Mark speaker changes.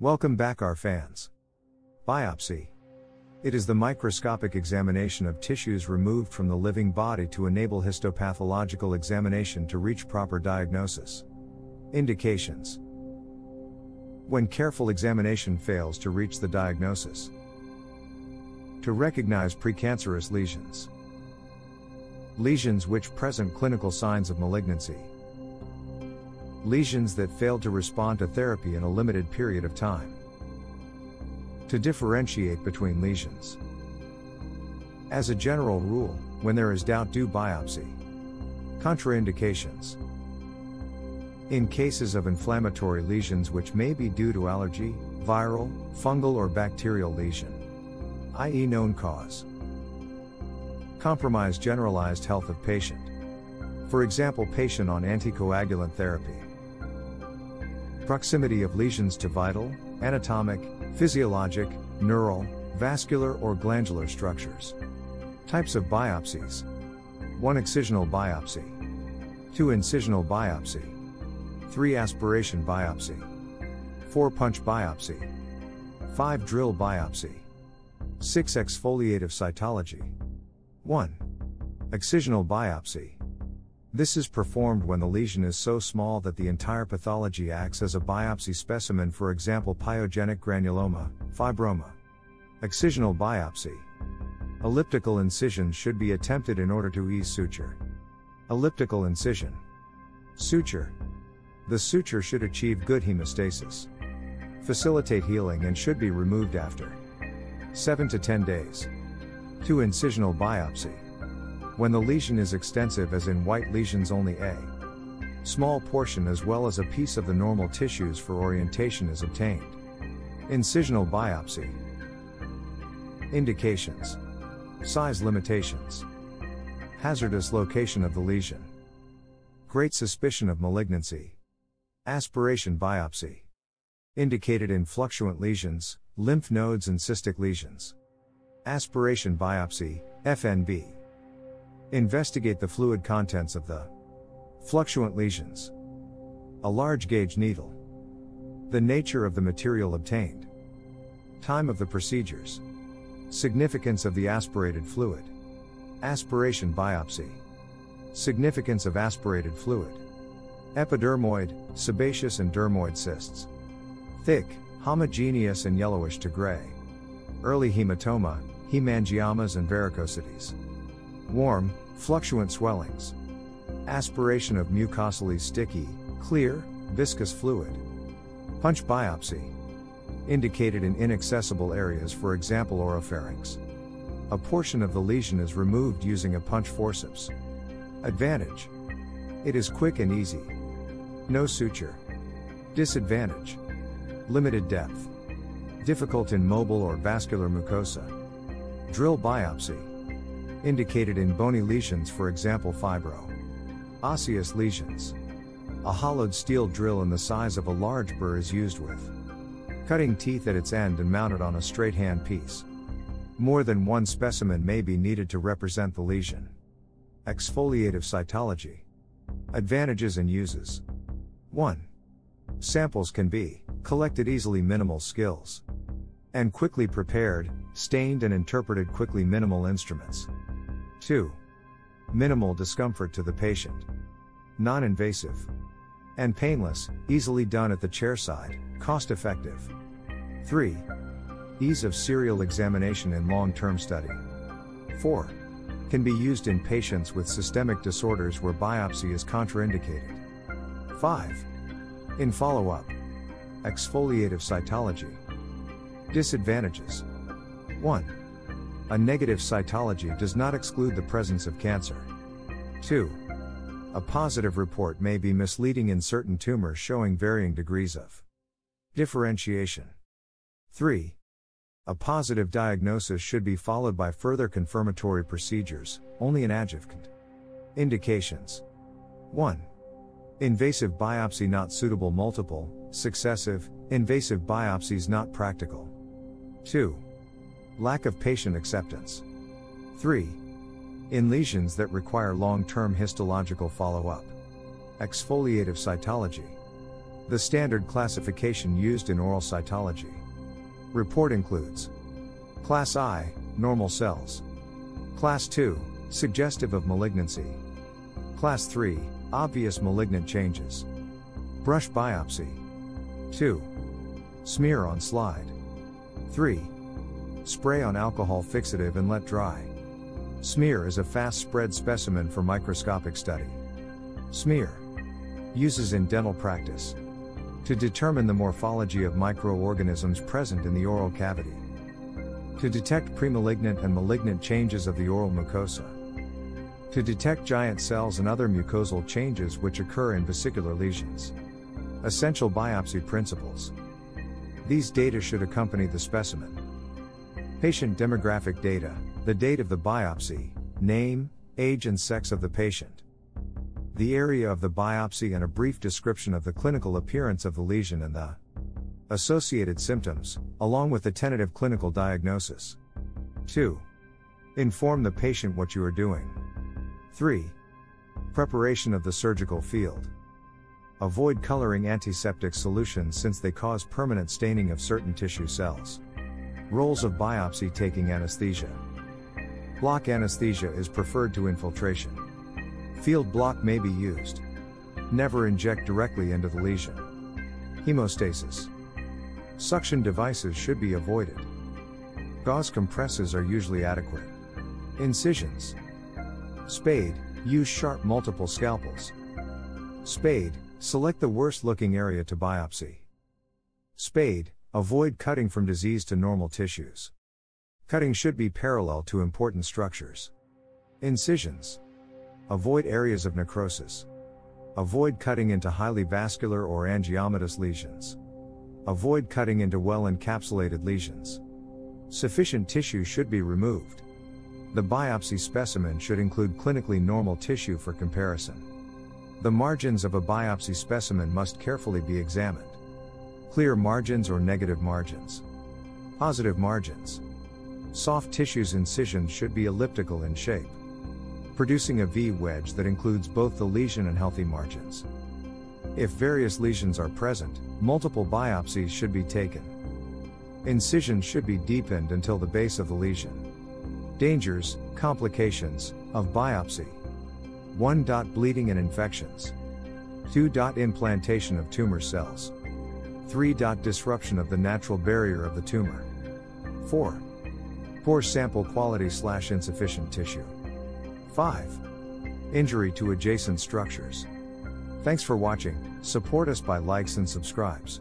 Speaker 1: Welcome back, our fans. Biopsy. It is the microscopic examination of tissues removed from the living body to enable histopathological examination to reach proper diagnosis. Indications. When careful examination fails to reach the diagnosis. To recognize precancerous lesions. Lesions which present clinical signs of malignancy. Lesions that failed to respond to therapy in a limited period of time. To differentiate between lesions. As a general rule, when there is doubt, do biopsy. Contraindications. In cases of inflammatory lesions which may be due to allergy, viral, fungal or bacterial lesion, i.e. known cause. Compromise generalized health of patient. For example, patient on anticoagulant therapy. Proximity of lesions to vital, anatomic, physiologic, neural, vascular or glandular structures. Types of biopsies. 1 excisional biopsy. 2 incisional biopsy. 3 aspiration biopsy. 4 punch biopsy. 5 drill biopsy. 6 exfoliative cytology. 1. Excisional biopsy. This is performed when the lesion is so small that the entire pathology acts as a biopsy specimen, for example pyogenic granuloma, fibroma. Excisional biopsy. Elliptical incision should be attempted in order to ease suture. Elliptical incision. Suture. The suture should achieve good hemostasis. Facilitate healing and should be removed after 7 to 10 days. 2 incisional biopsy. When the lesion is extensive, as in white lesions, only a small portion as well as a piece of the normal tissues for orientation is obtained. Incisional biopsy. Indications. Size limitations. Hazardous location of the lesion. Great suspicion of malignancy. Aspiration biopsy. Indicated in fluctuant lesions, lymph nodes and cystic lesions. Aspiration biopsy, FNB. Investigate the fluid contents of the fluctuant lesions. A large gauge needle. The nature of the material obtained. Time of the procedures. Significance of the aspirated fluid. Aspiration biopsy. Significance of aspirated fluid. Epidermoid, sebaceous and dermoid cysts. Thick, homogeneous and yellowish to gray. Early hematoma, hemangiomas and varicosities. Warm, fluctuant swellings. Aspiration of mucosally sticky, clear, viscous fluid. Punch biopsy. Indicated in inaccessible areas, for example oropharynx. A portion of the lesion is removed using a punch forceps. Advantage. It is quick and easy. No suture. Disadvantage. Limited depth. Difficult in mobile or vascular mucosa. Drill biopsy. Indicated in bony lesions, for example fibro. Osseous lesions. A hollowed steel drill in the size of a large burr is used with cutting teeth at its end and mounted on a straight hand piece. More than one specimen may be needed to represent the lesion. Exfoliative cytology. Advantages and uses. 1. Samples can be collected easily, minimal skills, and quickly prepared, stained and interpreted quickly, minimal instruments. 2. Minimal discomfort to the patient. Non-invasive and painless, easily done at the chairside, cost effective. 3. Ease of serial examination in long-term study. 4. Can be used in patients with systemic disorders where biopsy is contraindicated. 5. In follow-up. Exfoliative cytology. Disadvantages. 1. A negative cytology does not exclude the presence of cancer. 2. A positive report may be misleading in certain tumors showing varying degrees of differentiation. 3. A positive diagnosis should be followed by further confirmatory procedures, only in adjuvant. Indications. 1. Invasive biopsy not suitable, multiple, successive, invasive biopsies not practical. 2. Lack of patient acceptance. 3. In lesions that require long-term histological follow-up. Exfoliative cytology. The standard classification used in oral cytology. Report includes Class I, normal cells. Class II, suggestive of malignancy. Class III, obvious malignant changes. Brush biopsy. 2. Smear on slide. 3. Spray on alcohol fixative and let dry. Smear is a fast spread specimen for microscopic study. Smear. Uses in dental practice. To determine the morphology of microorganisms present in the oral cavity. To detect premalignant and malignant changes of the oral mucosa. To detect giant cells and other mucosal changes which occur in vesicular lesions. Essential biopsy principles. These data should accompany the specimen. Patient demographic data, the date of the biopsy, name, age and sex of the patient. The area of the biopsy and a brief description of the clinical appearance of the lesion and the associated symptoms, along with the tentative clinical diagnosis. 2. Inform the patient what you are doing. 3. Preparation of the surgical field. Avoid coloring antiseptic solutions since they cause permanent staining of certain tissue cells. Roles of biopsy taking anesthesia. Block anesthesia is preferred to infiltration. Field block may be used. Never inject directly into the lesion. Hemostasis. Suction devices should be avoided. Gauze compresses are usually adequate. Incisions. Spade, use sharp multiple scalpels. Spade, select the worst looking area to biopsy. Spade, avoid cutting from diseased to normal tissues. Cutting should be parallel to important structures. Incisions. Avoid areas of necrosis. Avoid cutting into highly vascular or angiomatous lesions. Avoid cutting into well-encapsulated lesions. Sufficient tissue should be removed. The biopsy specimen should include clinically normal tissue for comparison. The margins of a biopsy specimen must carefully be examined. Clear margins or negative margins. Positive margins. Soft tissues incisions should be elliptical in shape, producing a V-wedge that includes both the lesion and healthy margins. If various lesions are present, multiple biopsies should be taken. Incisions should be deepened until the base of the lesion. Dangers, complications, of biopsy. 1. Bleeding and infections. 2. Implantation of tumor cells. 3. Disruption of the natural barrier of the tumor. 4. Poor sample quality / insufficient tissue. 5. Injury to adjacent structures. Thanks for watching. Support us by likes and subscribes.